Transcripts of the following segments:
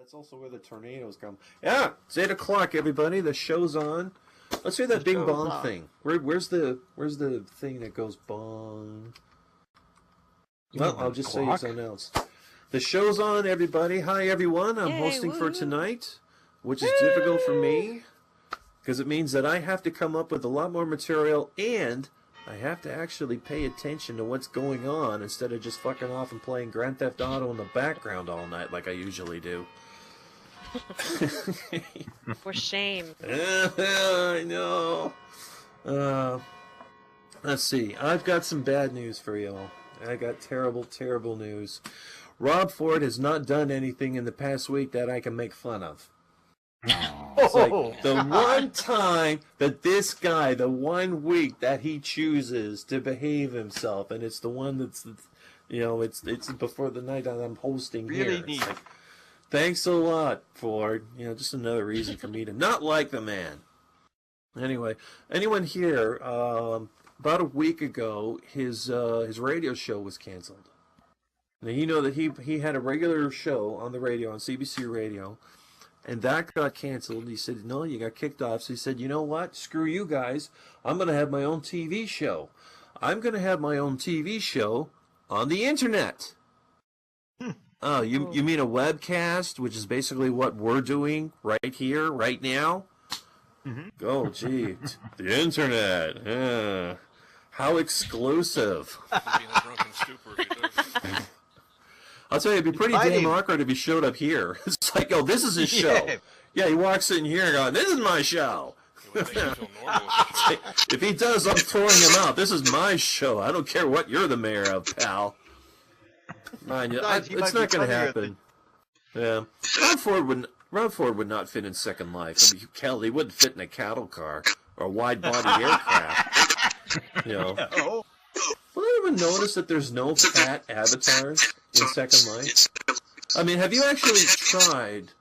That's also where the tornadoes come. Yeah, it's 8 o'clock, everybody. The show's on. Let's hear that bing bong thing. Where's the thing that goes bong? Well, I'll just say something else. The show's on, everybody. Hi, everyone. I'm hosting for tonight, which is difficult for me because it means that I have to come up with a lot more material and I have to actually pay attention to what's going on instead of just fucking off and playing Grand Theft Auto in the background all night like I usually do. For shame. I know. Let's see. I've got some bad news for y'all. I got terrible, terrible news. Rob Ford has not done anything in the past week that I can make fun of. It's like the one time that this guy, the 1 week that he chooses to behave himself, and it's the one that's, you know, it's before the night that I'm hosting really here. neat. Like, thanks a lot, Ford. You know, just another reason for me to not like the man. Anyway, anyone here? About a week ago, his radio show was canceled. Now you know that he had a regular show on the radio on CBC Radio. And that got canceled. He said, no, you got kicked off. So he said, you know what? Screw you guys. I'm going to have my own TV show. I'm going to have my own TV show on the internet. Oh, you mean a webcast, which is basically what we're doing right here, right now? Mm-hmm. Oh, gee. The internet. How exclusive. I'll tell you, it'd be pretty damn awkward if he showed up here. It's like, oh, this is his show. Yeah, he walks in here and goes, this is my show. If he does, I'm throwing him out. This is my show. I don't care what you're the mayor of, pal. Mind you, it's not going to happen. Yeah. Rob Ford would not fit in Second Life. I mean, he wouldn't fit in a cattle car or a wide-body aircraft. You know. Well, anyone notice that there's no fat avatars in Second Life? I mean, have you actually tried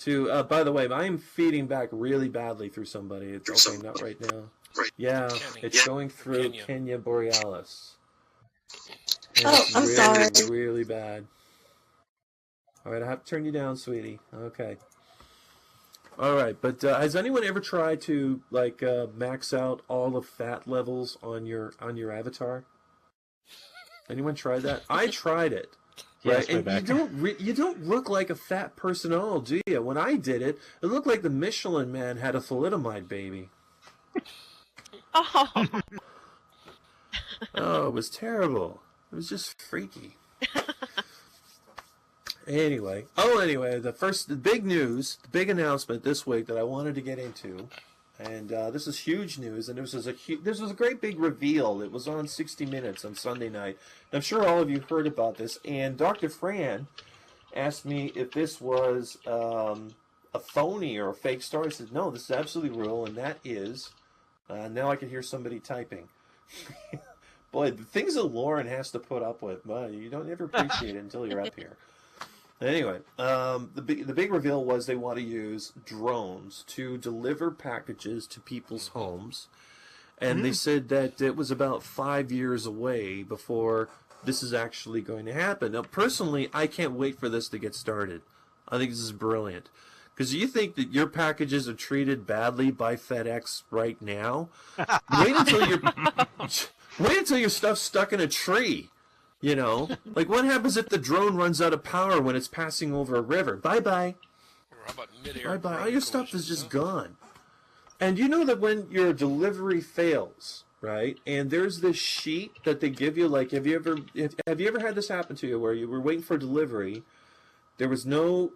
to... by the way, I'm feeding back really badly through somebody. It's okay, not right now. Yeah, it's going through Kenya Borealis. And I'm sorry. Really bad. All right, I have to turn you down, sweetie. Okay. All right, but has anyone ever tried to like max out all the fat levels on your avatar? Anyone tried that? I tried it. Right? Yes, and you don't look like a fat person at all, do you? When I did it, it looked like the Michelin Man had a thalidomide baby. Oh. Oh, it was terrible. It was just freaky. Anyway, the big news, the big announcement this week that I wanted to get into, and this is huge news, and this was a great big reveal. It was on 60 Minutes on Sunday night. And I'm sure all of you heard about this, and Dr. Fran asked me if this was a phony or a fake story. I said, no, this is absolutely real, and that is, now I can hear somebody typing. Boy, the things that Lauren has to put up with, well, you don't ever appreciate it until you're up here. Anyway, the big reveal was they want to use drones to deliver packages to people's homes. And they said that it was about 5 years away before this is actually going to happen. Now, personally, I can't wait for this to get started. I think this is brilliant. Because you think that your packages are treated badly by FedEx right now? Wait until your stuff's stuck in a tree. You know, like what happens if the drone runs out of power when it's passing over a river? Bye-bye. Or how about mid-air? Bye-bye. All your stuff is just gone. And you know that when your delivery fails, right? And there's this sheet that they give you. Like, have you ever had this happen to you where you were waiting for delivery? There was delivery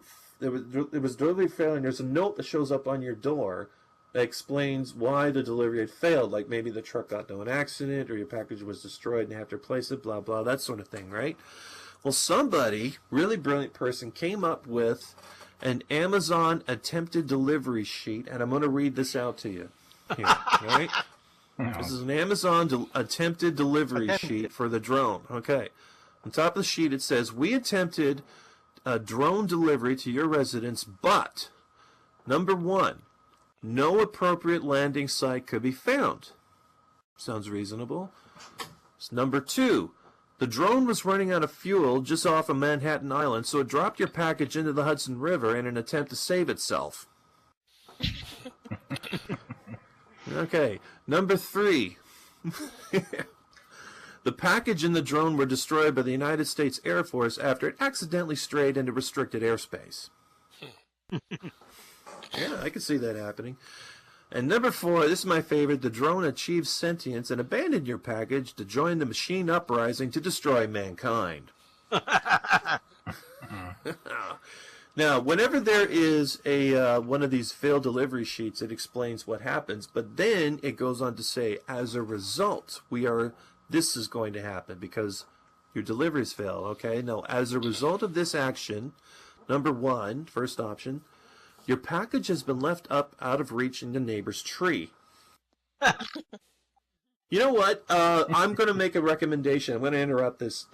failing. There's a note that shows up on your door that explains why the delivery had failed, like maybe the truck got into an accident or your package was destroyed and you have to replace it, blah, blah, that sort of thing, right? Well, somebody, really brilliant person, came up with an Amazon attempted delivery sheet, and I'm going to read this out to you here, right? This is an Amazon attempted delivery sheet for the drone, okay? On top of the sheet, it says, we attempted a drone delivery to your residence, but, number 1, no appropriate landing site could be found. Sounds reasonable. Number 2, The drone was running out of fuel just off of Manhattan Island, so it dropped your package into the Hudson River in an attempt to save itself. Okay, number 3. The package and the drone were destroyed by the United States Air Force after it accidentally strayed into restricted airspace. Yeah, I can see that happening. And number 4, this is my favorite, the drone achieved sentience and abandoned your package to join the machine uprising to destroy mankind. Now, whenever there is a one of these failed delivery sheets, it explains what happens, but then it goes on to say, as a result, this is going to happen because your deliveries fail, okay? Now, as a result of this action, number 1, first option, your package has been left up out of reach in the neighbor's tree. You know what? I'm going to make a recommendation. I'm going to interrupt this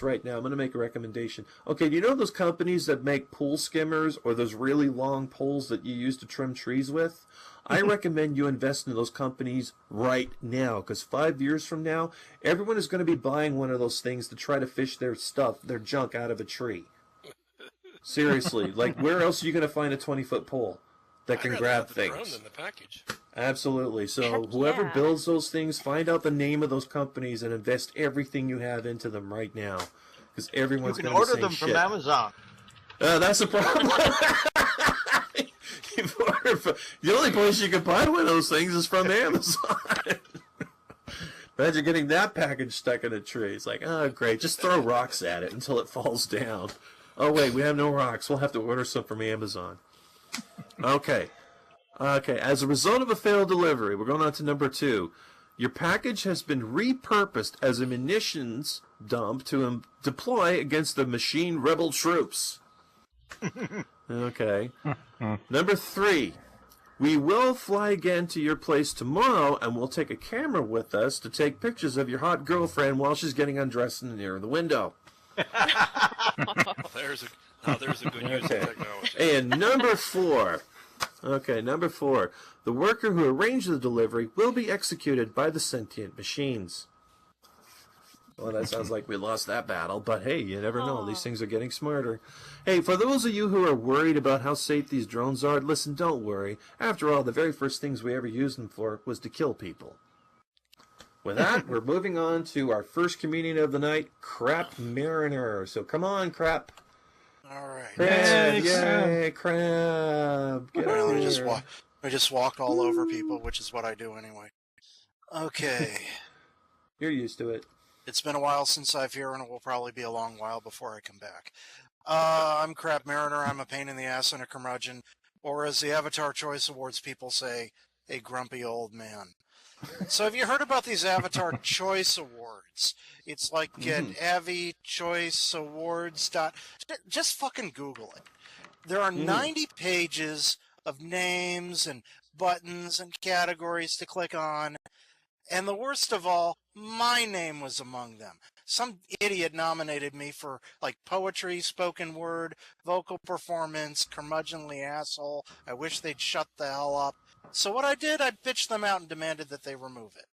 right now. I'm going to make a recommendation. Okay, do you know those companies that make pool skimmers or those really long poles that you use to trim trees with? I recommend you invest in those companies right now, because 5 years from now, everyone is going to be buying one of those things to try to fish their junk out of a tree. Seriously, like where else are you going to find a 20-foot pole that can grab things? Drone than the package. Absolutely. So Heck whoever yeah. builds those things, find out the name of those companies and invest everything you have into them right now, because You everyone's can going to order say them shit. from Amazon. That's a problem. The only place you can buy one of those things is from Amazon. Imagine getting that package stuck in a tree. It's like, oh, great. Just throw rocks at it until it falls down. Oh, wait, we have no rocks. We'll have to order some from Amazon. Okay. As a result of a failed delivery, we're going on to number 2. Your package has been repurposed as a munitions dump to deploy against the machine rebel troops. Okay. Number 3. We will fly again to your place tomorrow, and we'll take a camera with us to take pictures of your hot girlfriend while she's getting undressed near the window. There's a good use of technology. And number 4. Okay, number 4. The worker who arranged the delivery will be executed by the sentient machines. Well, that sounds like we lost that battle, but hey, you never know. These things are getting smarter. Hey, for those of you who are worried about how safe these drones are, listen, don't worry. After all, the very first things we ever used them for was to kill people. With that, we're moving on to our first comedian of the night, Crap Mariner. So come on, Crap. All right. Crab, yay, Crab. Get Well, up I here. just walk all over people, which is what I do anyway. Okay. You're used to it. It's been a while since I've here, and it will probably be a long while before I come back. I'm Crab Mariner. I'm a pain in the ass and a curmudgeon, or as the Avatar Choice Awards people say, a grumpy old man. So have you heard about these Avatar Choice Awards? It's like get Avi Choice Awards. Just fucking Google it. There are 90 pages of names and buttons and categories to click on. And the worst of all, my name was among them. Some idiot nominated me for like poetry, spoken word, vocal performance, curmudgeonly asshole. I wish they'd shut the hell up. So what I did, I bitched them out and demanded that they remove it.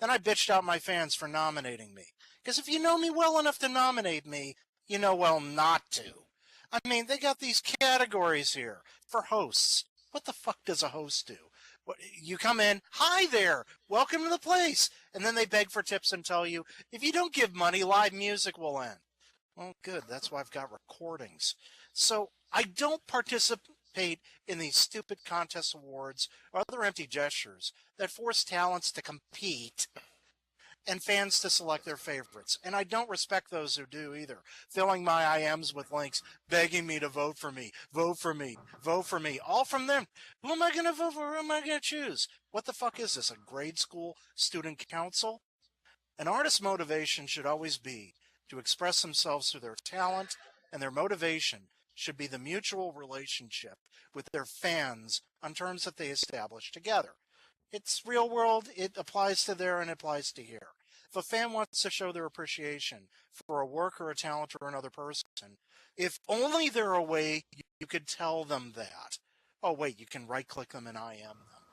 Then I bitched out my fans for nominating me. Because if you know me well enough to nominate me, you know well not to. I mean, they got these categories here for hosts. What the fuck does a host do? You come in, hi there, welcome to the place. And then they beg for tips and tell you, if you don't give money, live music will end. Well, good, that's why I've got recordings. So I don't participate in these stupid contest awards or other empty gestures that force talents to compete and fans to select their favorites. And I don't respect those who do either, filling my IMs with links, begging me to vote for me, vote for me, vote for me, all from them. Who am I going to vote for? Who am I going to choose? What the fuck is this, a grade school student council? An artist's motivation should always be to express themselves through their talent, and their motivation should be the mutual relationship with their fans on terms that they establish together. It's real world, it applies to there and it applies to here. If a fan wants to show their appreciation for a work or a talent or another person, if only there a way you could tell them that. Oh wait, you can right click them and IM them.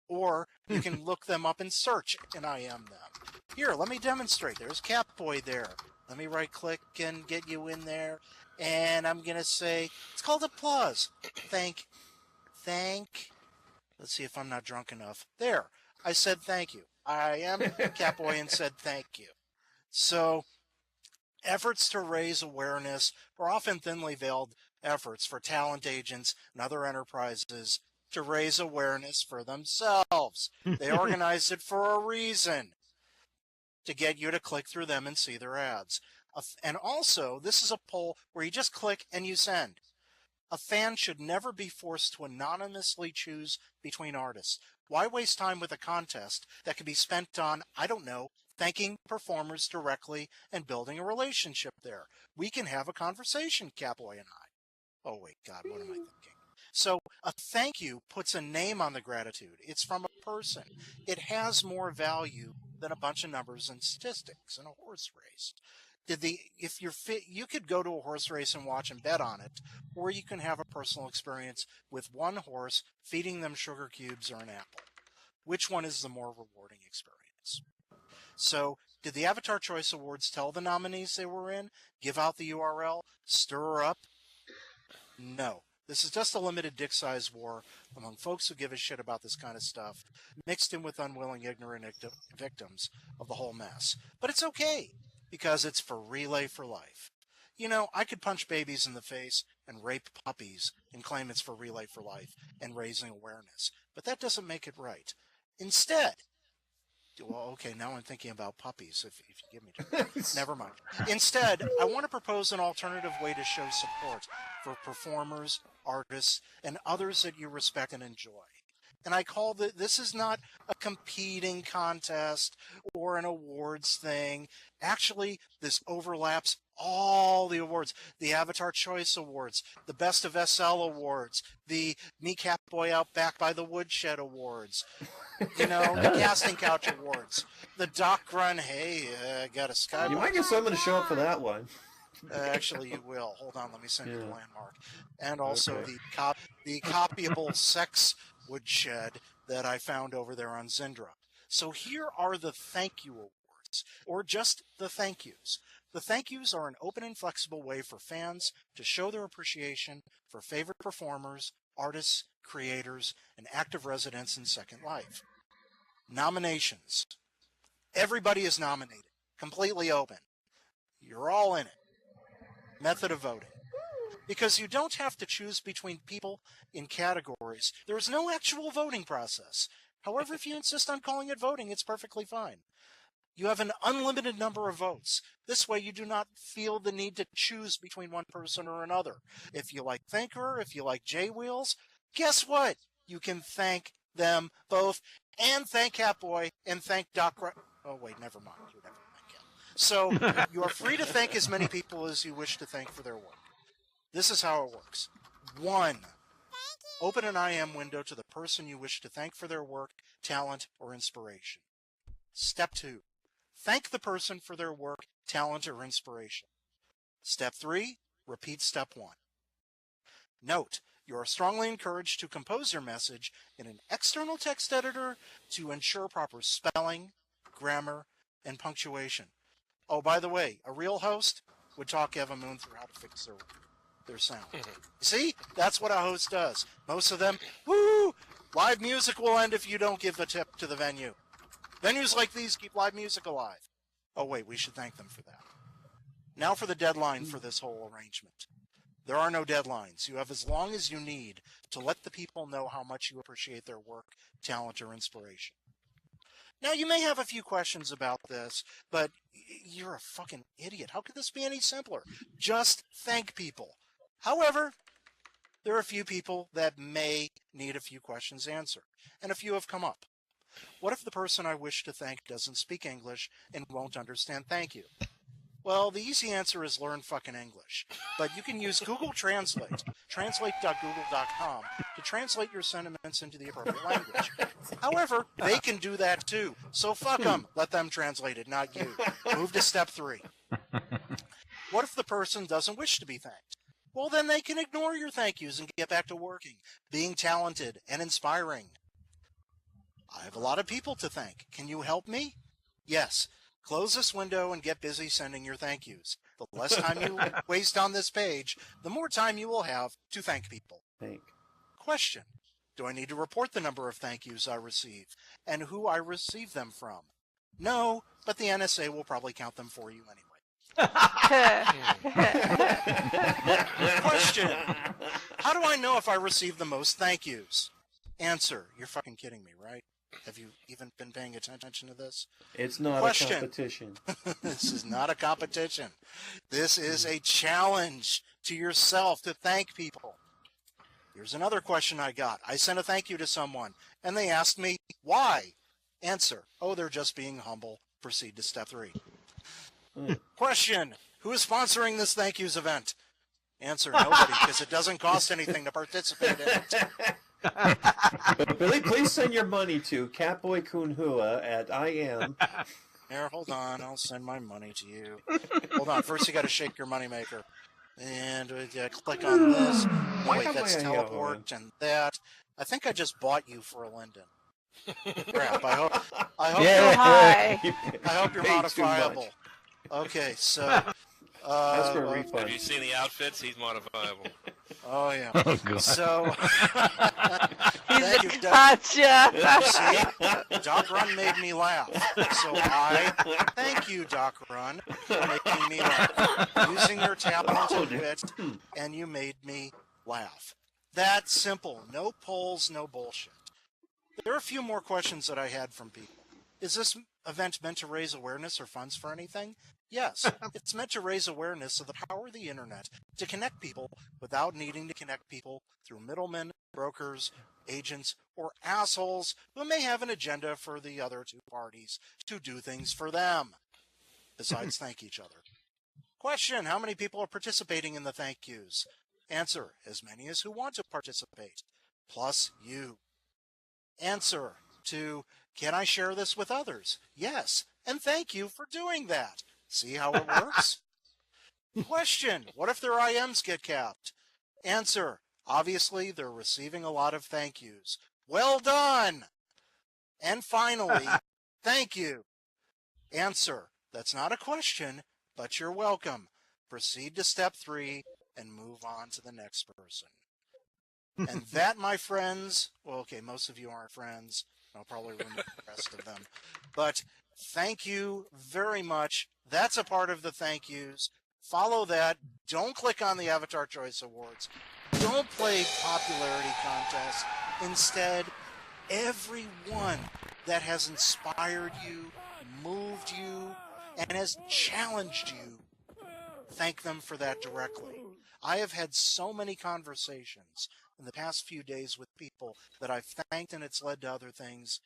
Or you can look them up in search and IM them. Here, let me demonstrate. There's Catboy there. Let me right click and get you in there. And I'm going to say, it's called applause. Thank. Let's see if I'm not drunk enough. There. I said thank you. I am Catboy and said thank you. So, efforts to raise awareness are often thinly veiled efforts for talent agents and other enterprises to raise awareness for themselves. They organized it for a reason, to get you to click through them and see their ads. And also, this is a poll where you just click and you send. A fan should never be forced to anonymously choose between artists. Why waste time with a contest that could be spent on, I don't know, thanking performers directly and building a relationship there? We can have a conversation, Catboy and I. Oh, wait, God, what am I thinking? So a thank you puts a name on the gratitude. It's from a person. It has more value than a bunch of numbers and statistics in a horse race. If you're fit, you could go to a horse race and watch and bet on it, or you can have a personal experience with one horse, feeding them sugar cubes or an apple. Which one is the more rewarding experience? So, did the Avatar Choice Awards tell the nominees they were in, give out the URL, stir up? No. This is just a limited dick-size war among folks who give a shit about this kind of stuff, mixed in with unwilling, ignorant victims of the whole mess. But it's okay, because it's for Relay for Life. You know, I could punch babies in the face and rape puppies and claim it's for Relay for Life and raising awareness, but that doesn't make it right. Instead, well, okay, now I'm thinking about puppies, if you give me to. Never mind. Instead, I want to propose an alternative way to show support for performers, artists, and others that you respect and enjoy. And I call this is not a competing contest or an awards thing. Actually, this overlaps all the awards. The Avatar Choice Awards, the Best of SL Awards, the Me Catboy Out Back by the Woodshed Awards, you know, the Casting Couch Awards, the Doc Run, hey, got a Sky. You might get someone to show up for that one. Actually, you will. Hold on, let me send you the landmark. And also the copyable sex woodshed that I found over there on Zindra. So here are the thank you awards, or just the thank yous. The thank yous are an open and flexible way for fans to show their appreciation for favorite performers, artists, creators, and active residents in Second Life. Nominations. Everybody is nominated. Completely open. You're all in it. Method of voting. Because you don't have to choose between people in categories. There is no actual voting process. However, if you insist on calling it voting, it's perfectly fine. You have an unlimited number of votes. This way you do not feel the need to choose between one person or another. If you like Thinker, if you like J-Wheels, guess what? You can thank them both, and thank Catboy, and thank Doc... Oh, wait, never mind. You never thank him. So, you are free to thank as many people as you wish to thank for their work. This is how it works. 1. Open an IM window to the person you wish to thank for their work, talent, or inspiration. Step 2. Thank the person for their work, talent, or inspiration. Step 3. Repeat step 1. Note, you are strongly encouraged to compose your message in an external text editor to ensure proper spelling, grammar, and punctuation. Oh, by the way, a real host would talk Eva Moon through how to fix their sound. See? That's what a host does. Most of them, woo! Live music will end if you don't give the tip to the venue. Venues like these keep live music alive. Oh, wait, we should thank them for that. Now for the deadline for this whole arrangement. There are no deadlines. You have as long as you need to let the people know how much you appreciate their work, talent, or inspiration. Now, you may have a few questions about this, but you're a fucking idiot. How could this be any simpler? Just thank people. However, there are a few people that may need a few questions answered, and a few have come up. What if the person I wish to thank doesn't speak English and won't understand thank you? Well, the easy answer is learn fucking English. But you can use Google Translate, translate.google.com, to translate your sentiments into the appropriate language. However, they can do that too. So fuck them. Let them translate it, not you. Move to step 3. What if the person doesn't wish to be thanked? Well, then they can ignore your thank yous and get back to working, being talented and inspiring. I have a lot of people to thank. Can you help me? Yes. Close this window and get busy sending your thank yous. The less time you waste on this page, the more time you will have to thank people. Thank. Question. Do I need to report the number of thank yous I receive and who I receive them from? No, but the NSA will probably count them for you anyway. Question. How do I know if I receive the most thank yous? Answer. You're fucking kidding me, right? Have you even been paying attention to this? It's not Question. a competition. This is not a competition. This is a challenge to yourself to thank people. Here's another question I got. I sent a thank you to someone, and they asked me, why? Answer. Oh, they're just being humble. Proceed to step 3. Question. Who is sponsoring this thank yous event? Answer. Nobody, because it doesn't cost anything to participate in it. But Billy, please send your money to Catboy Kunhua at IM. Here, hold on. I'll send my money to you. Hold on. First, you got to shake your moneymaker. And click on this. Oh, wait, that's teleport and that. I think I just bought you for a Linden. Crap. I hope Hi. I hope you're modifiable. Okay, so That's for a refund. Have you seen the outfits? He's modifiable. oh yeah. Oh, God. So He's thank a you, Doc. gotcha. See, Doc Run made me laugh. So I thank you, Doc Run, for making me laugh. Using your talent and wit, and you made me laugh. That simple. No polls, no bullshit. There are a few more questions that I had from people. Is this event meant to raise awareness or funds for anything? Yes, it's meant to raise awareness of the power of the internet to connect people without needing to connect people through middlemen, brokers, agents, or assholes who may have an agenda for the other two parties to do things for them, besides thank each other. Question, how many people are participating in the thank yous? Answer, as many as who want to participate, plus you. Answer, to, can I share this with others? Yes, and thank you for doing that. See how it works? Question, what if their IMs get capped? Answer, obviously they're receiving a lot of thank yous. Well done! And finally, thank you. Answer, that's not a question, but you're welcome. Proceed to step 3 and move on to the next person. And that, my friends, well, okay, most of you aren't friends. I'll probably remove the rest of them. But thank you very much. That's a part of the thank yous. Follow that. Don't click on the Avatar Choice Awards. Don't play popularity contests. Instead, everyone that has inspired you, moved you, and has challenged you, thank them for that directly. I have had so many conversations in the past few days with people that I've thanked, and it's led to other things.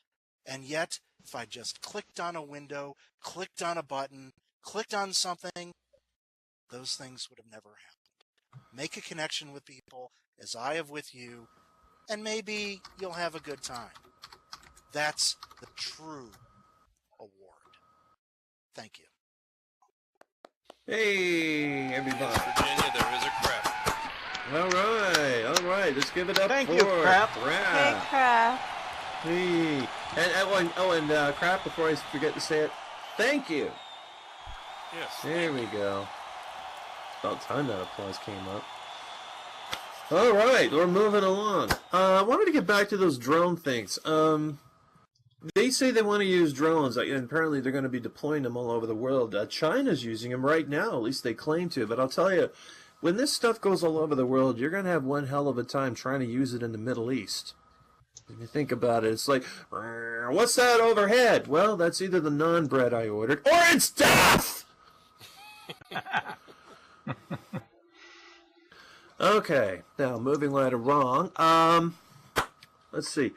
And yet, if I just clicked on a window, clicked on a button, clicked on something, those things would have never happened. Make a connection with people, as I have with you, and maybe you'll have a good time. That's the true award. Thank you. Hey, everybody. Virginia, there is a crap. All right. Let's give it up Thank for you, Crap. Hey, crap. Hey. And Crap, before I forget to say it, thank you. Yes. There we go. About time that applause came up. All right, we're moving along. I wanted to get back to those drone things. They say they want to use drones, and apparently they're going to be deploying them all over the world. China's using them right now, at least they claim to. But I'll tell you, when this stuff goes all over the world, you're going to have one hell of a time trying to use it in the Middle East. When you think about it, it's like, what's that overhead? Well, that's either the naan bread I ordered, or it's death! Okay, now moving right along. Let's see.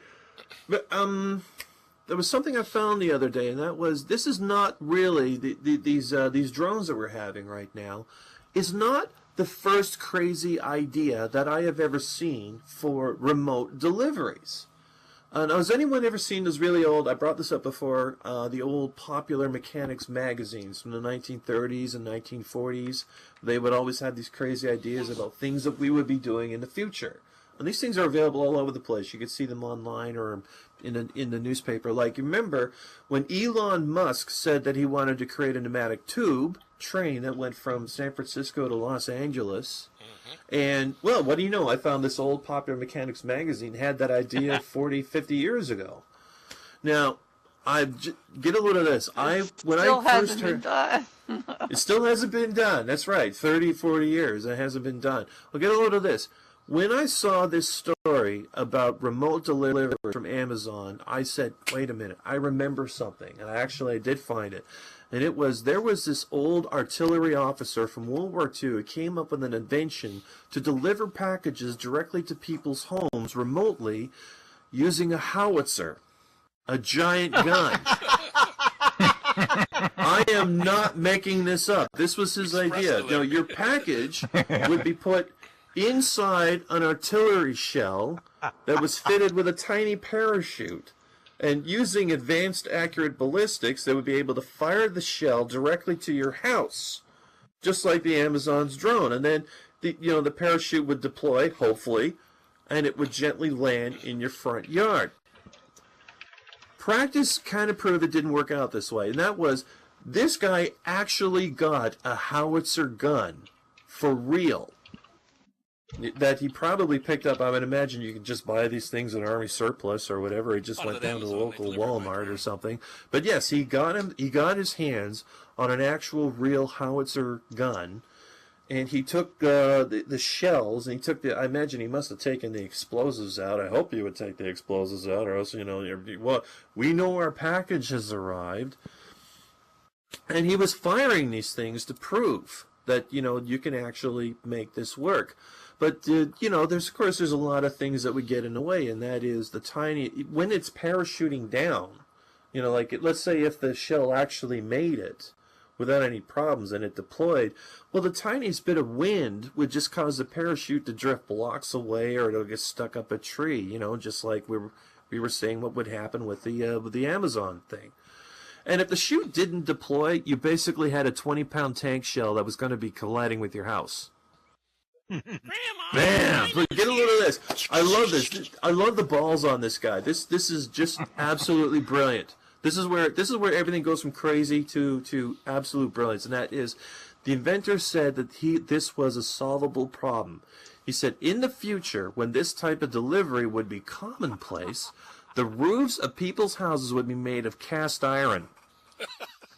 There was something I found the other day, and that was, this is not really, these drones that we're having right now, is not the first crazy idea that I have ever seen for remote deliveries. Now, has anyone ever seen those really old, I brought this up before, the old Popular Mechanics magazines from the 1930s and 1940s? They would always have these crazy ideas about things that we would be doing in the future. And these things are available all over the place. You can see them online or in the newspaper. Like, remember when Elon Musk said that he wanted to create a pneumatic tube train that went from San Francisco to Los Angeles? And, well, what do you know? I found this old Popular Mechanics magazine had that idea 40, 50 years ago. Now, get a load of this. Still hasn't been done. It still hasn't been done. That's right. 30, 40 years. It hasn't been done. Well, get a load of this. When I saw this story about remote delivery from Amazon, I said, wait a minute. I remember something. And I did find it. And there was this old artillery officer from World War II who came up with an invention to deliver packages directly to people's homes remotely using a howitzer, a giant gun. I am not making this up. This was his idea. Now, your package would be put inside an artillery shell that was fitted with a tiny parachute. And using advanced accurate ballistics, they would be able to fire the shell directly to your house, just like the Amazon's drone. And then the parachute would deploy, hopefully, and it would gently land in your front yard. Practice kind of proved it didn't work out this way, and that was this guy actually got a howitzer gun for real that he probably picked up. I would imagine you could just buy these things at Army Surplus or whatever. He just went down to the local Walmart or something. But yes, he got his hands on an actual real howitzer gun. And he took the shells, and I imagine he must have taken the explosives out. I hope he would take the explosives out, or else, we know our package has arrived. And he was firing these things to prove that, you can actually make this work. But, there's a lot of things that would get in the way, and that is when it's parachuting down, let's say if the shell actually made it without any problems and it deployed, well, the tiniest bit of wind would just cause the parachute to drift blocks away, or it'll get stuck up a tree, just like we were saying what would happen with the Amazon thing. And if the chute didn't deploy, you basically had a 20-pound tank shell that was going to be colliding with your house. Bam! Get a load of this. I love this. I love the balls on this guy. This is just absolutely brilliant. This is where everything goes from crazy to absolute brilliance, and that is, the inventor said that this was a solvable problem. He said, in the future, when this type of delivery would be commonplace, the roofs of people's houses would be made of cast iron.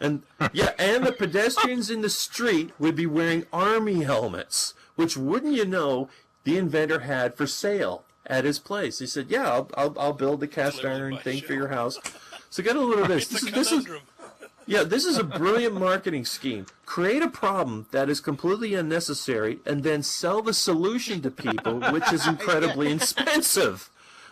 And the pedestrians in the street would be wearing army helmets, which, wouldn't you know, the inventor had for sale at his place. He said, I'll build the cast iron thing for your house. So get a little of this. This is a brilliant marketing scheme. Create a problem that is completely unnecessary and then sell the solution to people, which is incredibly expensive.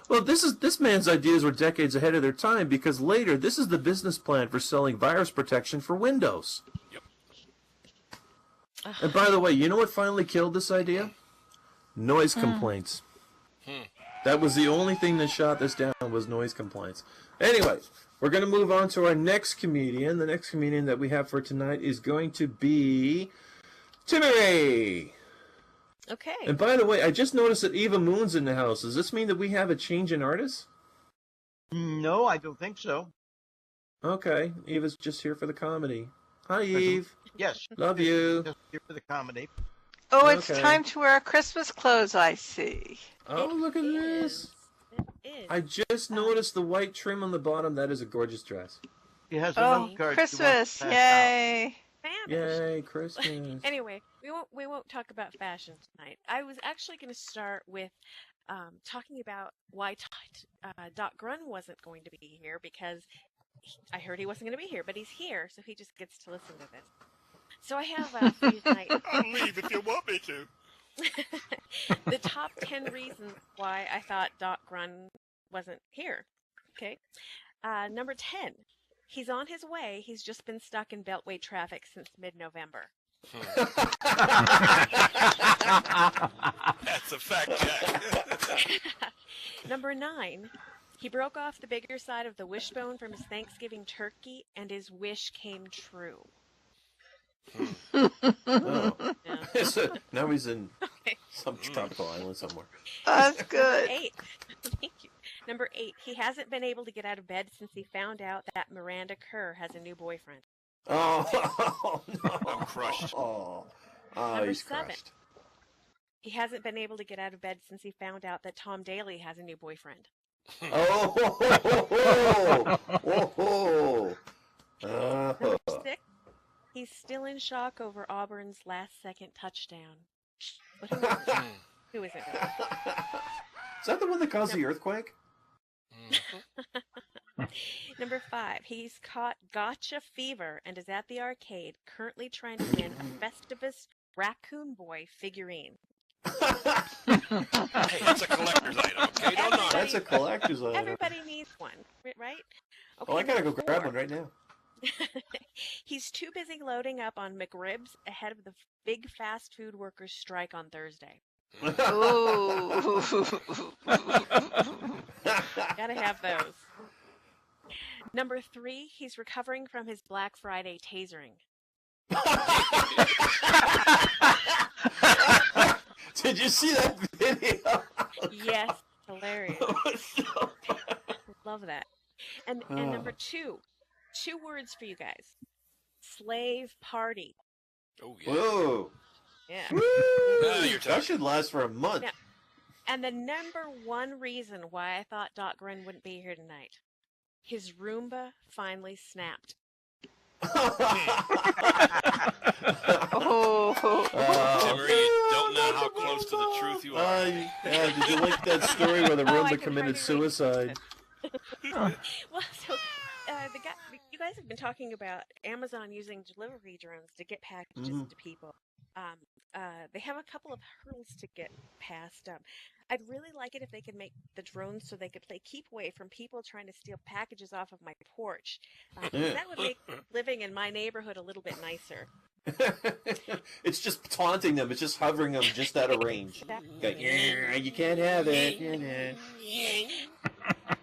Well, this man's ideas were decades ahead of their time, because later this is the business plan for selling virus protection for Windows. Yep. And by the way, you know what finally killed this idea? Noise complaints. That was the only thing that shot this down, was noise complaints. Anyway, we're going to move on to our next comedian. The next comedian that we have for tonight is going to be Timmy. Okay. And by the way, I just noticed that Eva Moon's in the house. Does this mean that we have a change in artist? No, I don't think so. Okay, Eva's just here for the comedy. Hi, Eve. Yes. Love you. Just here for the comedy. Oh, it's Okay. time to wear Christmas clothes, I see. Oh, look at this. It is. I just noticed the white trim on the bottom. That is a gorgeous dress. She has a Oh, note card. Christmas! Yay! Fabulous. Yay, Christmas. Anyway, we won't talk about fashion tonight. I was actually going to start with talking about why Doc Grun wasn't going to be here, because I heard he wasn't going to be here, but he's here, so he just gets to listen to this. So I have for you tonight I'll leave if you want me to. the top 10 reasons why I thought Doc Grun wasn't here. Okay. Number 10. He's on his way. He's just been stuck in Beltway traffic since mid-November. That's a fact, Jack. Number 9. He broke off the bigger side of the wishbone from his Thanksgiving turkey, and his wish came true. Oh. Yeah. So now he's in Okay. some tropical island somewhere. That's good. 8. Thank you. Number 8, he hasn't been able to get out of bed since he found out that Miranda Kerr has a new boyfriend. Oh, no. I'm crushed. Oh, Number he's 7. crushed. He hasn't been able to get out of bed since he found out that Tom Daly has a new boyfriend. Oh, Number 6, he's still in shock over Auburn's last-second touchdown. But who is it? Who is it? Is that the one that caused the earthquake? Number 5, he's caught gotcha fever and is at the arcade currently trying to win a Festivus Raccoon Boy figurine. Hey, that's a collector's item, okay? Don't knock That's a collector's item. Everybody needs one, right? Okay, Oh, I gotta go number grab 4. one right now. He's too busy loading up on McRibs ahead of the big fast food workers' strike on Thursday. Ooh. Gotta have those. Number 3, he's recovering from his Black Friday tasering. Did you see that video? Yes, hilarious. Love that. And number 2 words for you guys. Slave party. Oh, yeah. Whoa. Yeah. Woo! Now you're That talking. should last for a month. Yeah. And the number 1 reason why I thought Doc Grun wouldn't be here tonight. His Roomba finally snapped. Oh. Timmery, you don't know how close to the truth you are. Yeah, did you like that story where the Oh, I Roomba can committed hardly wait. suicide? Well, so you guys have been talking about Amazon using delivery drones to get packages to people. They have a couple of hurdles to get past. I'd really like it if they could make the drones so they could play keep away from people trying to steal packages off of my porch. 'Cause that would make living in my neighborhood a little bit nicer. It's just taunting them. It's just hovering them just out of range. Going, "Yeah, you can't have it.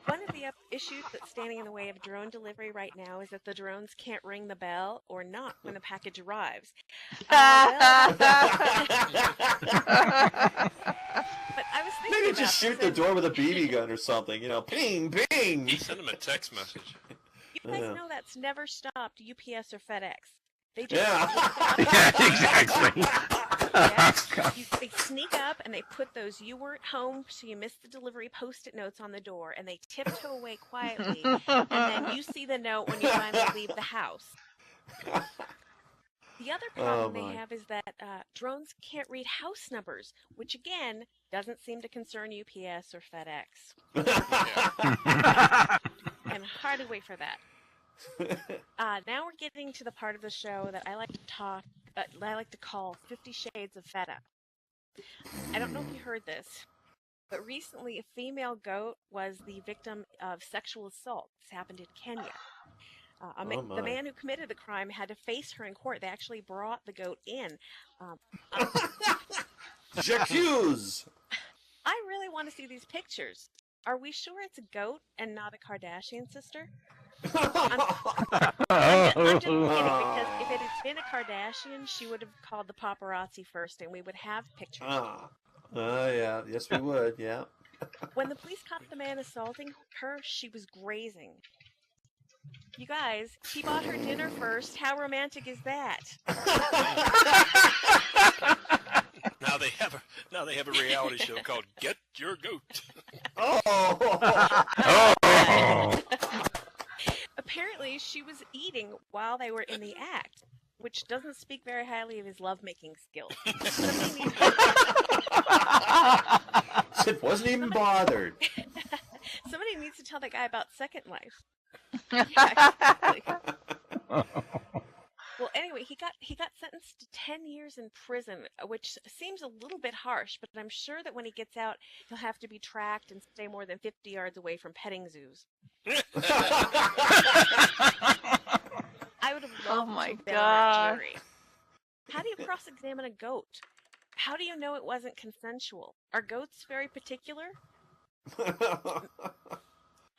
One of the issues that's standing in the way of drone delivery right now is that the drones can't ring the bell or knock when the package arrives. But I was thinking Maybe about just shoot this, the door with a BB gun or something. You know, ping, ping. Send him a text message. You guys Yeah. know that's never stopped UPS or FedEx. They just Yeah. Exactly. They sneak up and they put those "you weren't home, so you missed the delivery" Post-it notes on the door, and they tiptoe away quietly, and then you see the note when you finally leave the house. The other problem my. they have is that drones can't read house numbers, which again doesn't seem to concern UPS or FedEx. And hardly wait for that. Now we're getting to the part of the show that I like to call 50 Shades of Feta. I don't know if you heard this, but recently a female goat was the victim of sexual assault. This happened in Kenya. The man who committed the crime had to face her in court. They actually brought the goat in. J'accuse. I really want to see these pictures. Are we sure it's a goat and not a Kardashian sister? I'm just kidding, because if it had been a Kardashian, she would have called the paparazzi first, and we would have pictures. Yeah. Yes, we would. Yeah. When the police caught the man assaulting her, she was grazing. You guys, he bought her dinner first. How romantic is that? Now they have a reality show called Get Your Goat. Apparently, she was eating while they were in the act, which doesn't speak very highly of his lovemaking skills. It wasn't even bothered. Somebody needs to tell that guy about Second Life. Yeah, exactly. Well, anyway, he got sentenced to 10 years in prison, which seems a little bit harsh, but I'm sure that when he gets out, he'll have to be tracked and stay more than 50 yards away from petting zoos. I would have loved Oh my to have been on that God. jury. How do you cross-examine a goat? How do you know it wasn't consensual? Are goats very particular?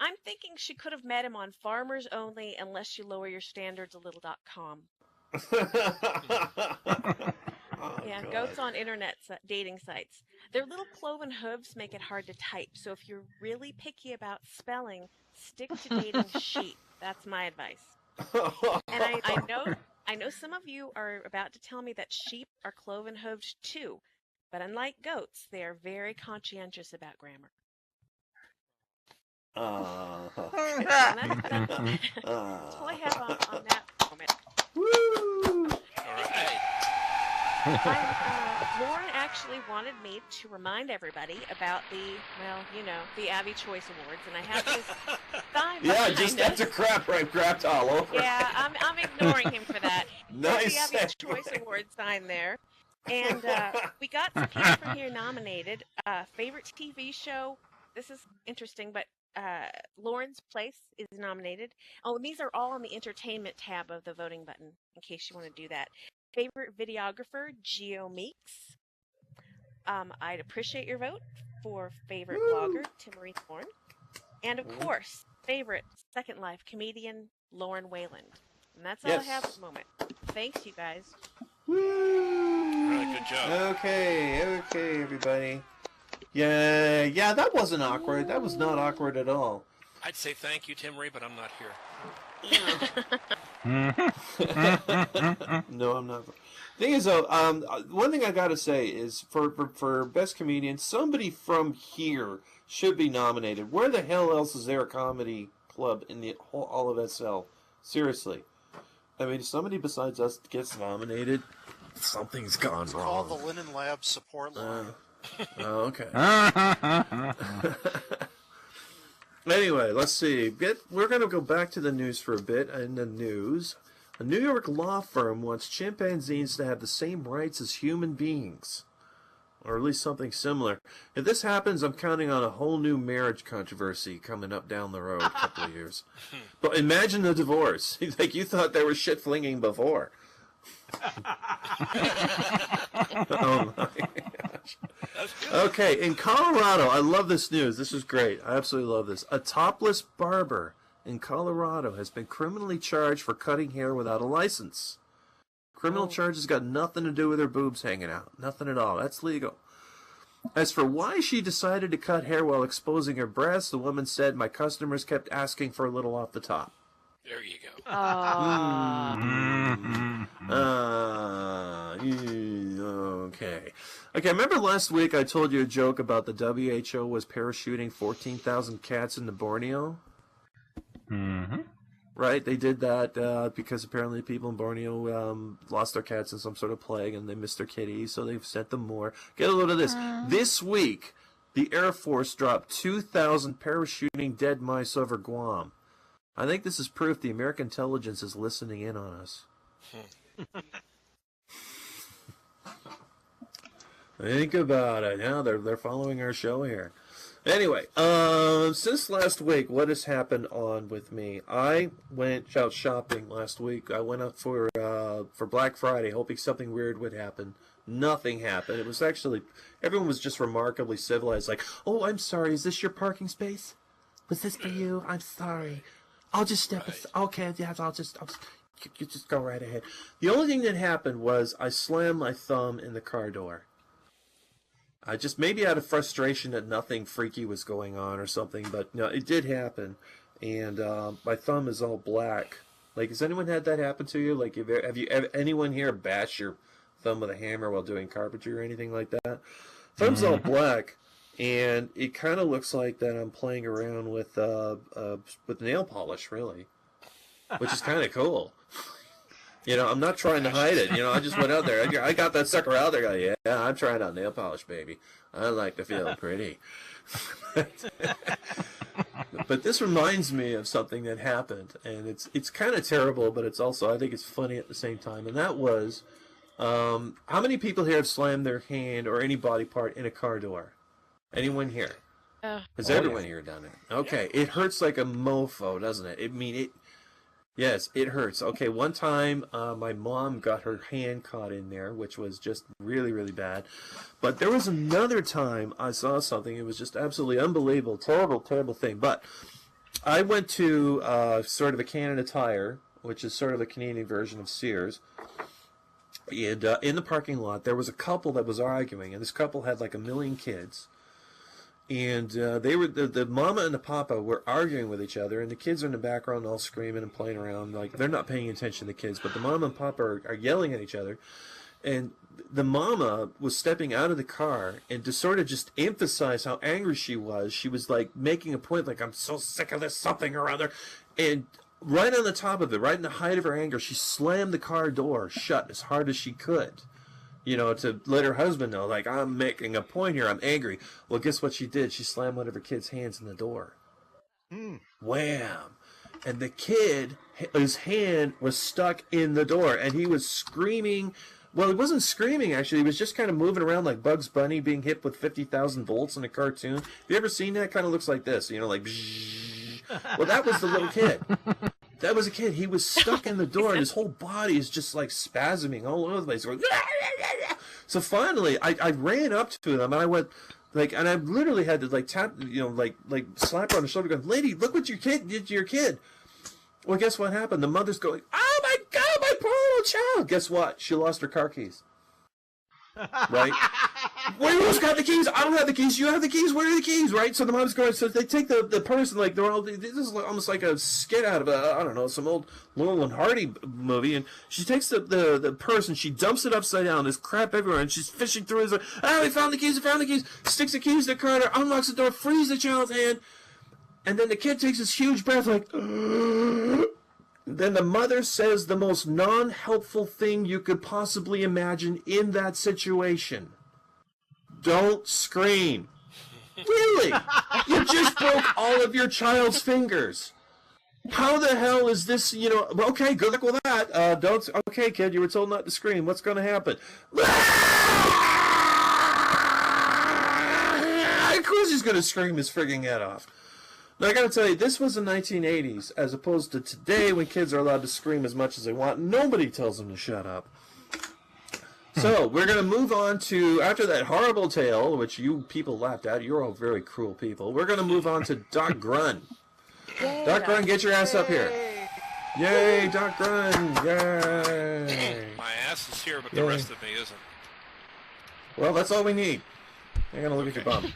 I'm thinking she could have met him on Farmers Only Unless You Lower Your Standards a Little.com. Yeah, God. goats on internet dating sites. Their little cloven hooves make it hard to type, so if you're really picky about spelling, stick to dating sheep. That's my advice. And I know some of you are about to tell me that sheep are cloven hooved too, but unlike goats, they are very conscientious about grammar. Okay. That's all I have on that moment. Woo! All right. Lauren actually wanted me to remind everybody about the Abby Choice Awards, and I have this sign Yeah, behind just us. that's a crapped all over. Yeah, I'm ignoring him for that. Nice There's the Abby segue. Choice Award sign there. And we got some people from here nominated. Favorite TV show. This is interesting, but Lauren's Place is nominated. Oh, and these are all on the entertainment tab of the voting button, in case you want to do that. Favorite videographer, Geo Meeks. I'd appreciate your vote for favorite blogger, Timmery Thorne. And of course, favorite Second Life comedian, Lauren Wayland. And that's all I have at the moment. Thanks, you guys. All right, good job. Okay, everybody. Yeah, that wasn't awkward. That was not awkward at all. I'd say thank you, Tim Ray, but I'm not here. No, I'm not. Thing is, though, one thing I gotta say is for best comedian, somebody from here should be nominated. Where the hell else is there a comedy club in the whole all of SL? Seriously, I mean, if somebody besides us gets nominated, something's gone It's wrong. called the Linen Lab Support Line. Oh, okay. Anyway, let's see. We're going to go back to the news for a bit. In the news, a New York law firm wants chimpanzees to have the same rights as human beings, or at least something similar. If this happens, I'm counting on a whole new marriage controversy coming up down the road a couple of years. But imagine the divorce. Like, you thought they were shit flinging before. Oh my gosh. Okay, in Colorado, I love this news. This is great. I absolutely love this. A topless barber in Colorado has been criminally charged for cutting hair without a license. Criminal charges got nothing to do with her boobs hanging out. Nothing at all. That's legal. As for why she decided to cut hair while exposing her breasts, the woman said, "My customers kept asking for a little off the top." There you go. Okay. Okay, remember last week I told you a joke about the WHO was parachuting 14,000 cats into Borneo? Mm-hmm. Right? They did that because apparently people in Borneo lost their cats in some sort of plague and they missed their kitties, so they've sent them more. Get a load of this. This week, the Air Force dropped 2,000 parachuting dead mice over Guam. I think this is proof the American intelligence is listening in on us. Think about it. Now they're following our show here. Anyway, since last week, what has happened on with me? I went out shopping last week. I went out for Black Friday, hoping something weird would happen. Nothing happened. It was actually everyone was just remarkably civilized. Like, "Oh, I'm sorry. Is this your parking space? Was this for you? I'm sorry. I'll just step. Okay, yeah, you just go right ahead." The only thing that happened was I slammed my thumb in the car door. I just maybe out of frustration that nothing freaky was going on or something, but no, it did happen, and my thumb is all black. Like, has anyone had that happen to you? Like, have you anyone here bash your thumb with a hammer while doing carpentry or anything like that? Thumb's all black. And it kind of looks like that I'm playing around with nail polish, really, which is kind of cool. You know, I'm not trying to hide it. You know, I just went out there. I got that sucker out there. Yeah, I'm trying out nail polish, baby. I like to feel pretty. But this reminds me of something that happened, and it's kind of terrible, but it's also, I think it's funny at the same time. And that was, how many people here have slammed their hand or any body part in a car door? Anyone here? Has everyone here done it? Okay, it hurts like a mofo, doesn't it? Yes, it hurts. Okay, one time my mom got her hand caught in there, which was just really, really bad. But there was another time I saw something. It was just absolutely unbelievable, terrible, terrible thing. But I went to sort of a Canada Tire, which is sort of a Canadian version of Sears. And in the parking lot, there was a couple that was arguing, and this couple had like 1 million kids. And they were the mama and the papa were arguing with each other, and the kids are in the background all screaming and playing around. Like, they're not paying attention to the kids, but the mama and papa are yelling at each other. And the mama was stepping out of the car, and to sort of just emphasize how angry she was like making a point, like, I'm so sick of this something or other. And right on the top of it, right in the height of her anger, she slammed the car door shut as hard as she could. You know, to let her husband know, like, I'm making a point here, I'm angry. Well, guess what she did? She slammed one of her kid's hands in the door. Wham! And the kid, his hand was stuck in the door, and he was screaming. Well, he wasn't screaming, actually. He was just kind of moving around like Bugs Bunny being hit with 50,000 volts in a cartoon. Have you ever seen that? Kind of looks like this, you know, like... Well, that was the little kid. That was a kid. He was stuck in the door, and his whole body is just like spasming all over the place. Going, so finally, I ran up to them, and I went, like, and I literally had to like tap, you know, like slap her on the shoulder, going, "Lady, look what your kid did to your kid." Well, guess what happened? The mother's going, "Oh my God, my poor little child." Guess what? She lost her car keys. Right? Well, who's got the keys? I don't have the keys. You have the keys. Where are the keys? Right? So the mom's going. So they take the person, like, they're all. This is almost like a skit out of I don't know, some old Laurel and Hardy movie. And she takes the purse and she dumps it upside down. There's crap everywhere, and she's fishing through it. Like, we found the keys. We found the keys. Sticks the keys in the car, unlocks the door, frees the child's hand, and then the kid takes this huge breath, like. Then the mother says the most non-helpful thing you could possibly imagine in that situation. Don't scream. Really? You just broke all of your child's fingers. How the hell is this, you know, okay, good luck with that. Okay, kid, you were told not to scream. What's going to happen? Of course he's going to scream his frigging head off. Now, I got to tell you, this was the 1980s, as opposed to today when kids are allowed to scream as much as they want. Nobody tells them to shut up. So, we're going to move on to, after that horrible tale, which you people laughed at, you're all very cruel people, we're going to move on to Doc Grun. Doc Grun, get your ass up here. Yay, Doc Grun, yay. My ass is here, but Yay. the rest of me isn't. Well, that's all we need. I'm going to look at your bum.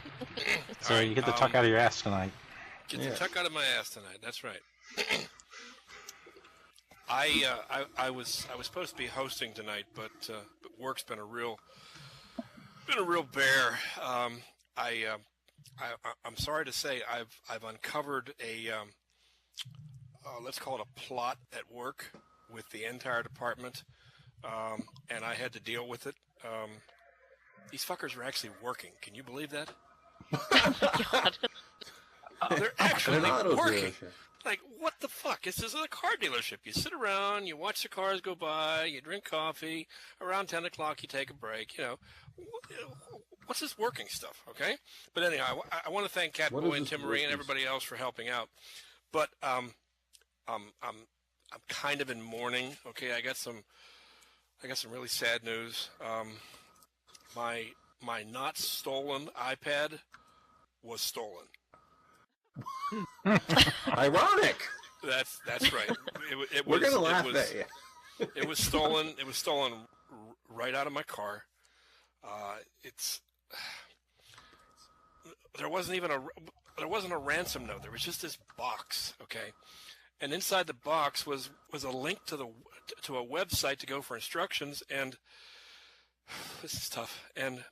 So you get the tuck out of your ass tonight. Get the tuck out of my ass tonight. That's right. I was supposed to be hosting tonight, but work's been a real bear. I'm sorry to say I've uncovered a let's call it a plot at work with the entire department, and I had to deal with it. These fuckers are actually working. Can you believe that? God. They're actually An auto working. dealership. Like, what the fuck? This is a car dealership. You sit around, you watch the cars go by, you drink coffee. Around 10 o'clock, you take a break. You know, what's this working stuff? Okay. But anyhow, I want to thank Catboy and Tim Marie and everybody else for helping out. But I'm kind of in mourning. Okay, I got some really sad news. My not stolen iPad was stolen. Ironic. That's right. We're going to laugh at you. It was stolen. It was stolen right out of my car. There wasn't a ransom note. There was just this box, okay, and inside the box was a link to a website to go for instructions, and this is tough. And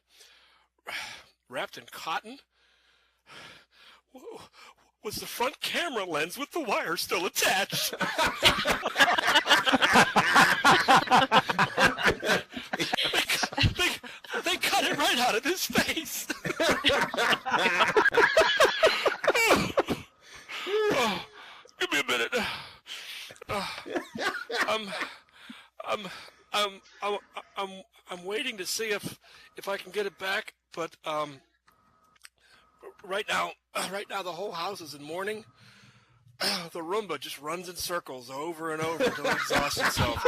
wrapped in cotton was the front camera lens with the wire still attached. They cut it right out of his face. Oh, give me a minute. I'm waiting to see if I can get it back, but right now the whole house is in mourning. The Roomba just runs in circles over and over until it exhausts itself.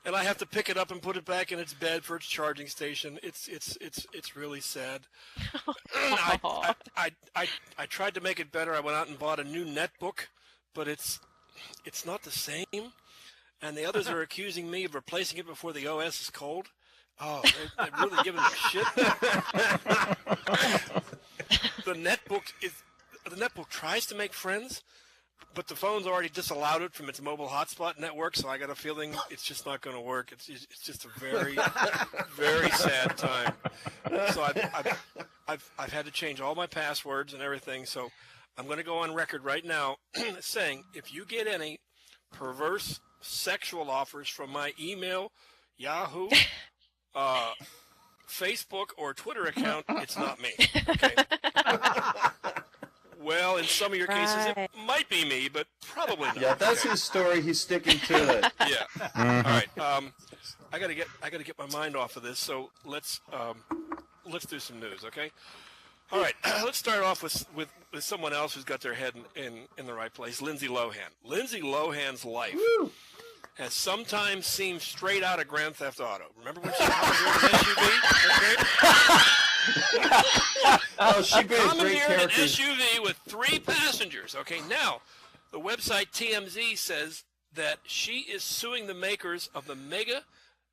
And I have to pick it up and put it back in its bed for its charging station. It's really sad. I tried to make it better. I went out and bought a new netbook, but it's not the same. and the others are accusing me of replacing it before the OS is cold. Oh, they're really giving me shit. The netbook tries to make friends, but the phone's already disallowed it from its mobile hotspot network, so I got a feeling it's just not going to work. It's just a very, very sad time. So I've had to change all my passwords and everything. So I'm going to go on record right now saying if you get any perverse sexual offers from my email, Yahoo, Facebook, or Twitter account, it's not me. Okay. Well, in some of your cases, it might be me, but probably not. Yeah, that's okay. his story. He's sticking to it. Yeah. All right. I gotta get my mind off of this. So let's do some news, okay? All right. Let's start off with someone else who's got their head in the right place. Lindsay Lohan. Lindsay Lohan's life has sometimes seemed straight out of Grand Theft Auto. Remember when she commandeered an SUV? Okay. Oh, she brings great Commandeered an characters. SUV with 3 passengers. Okay, now the website TMZ says that she is suing the makers of the mega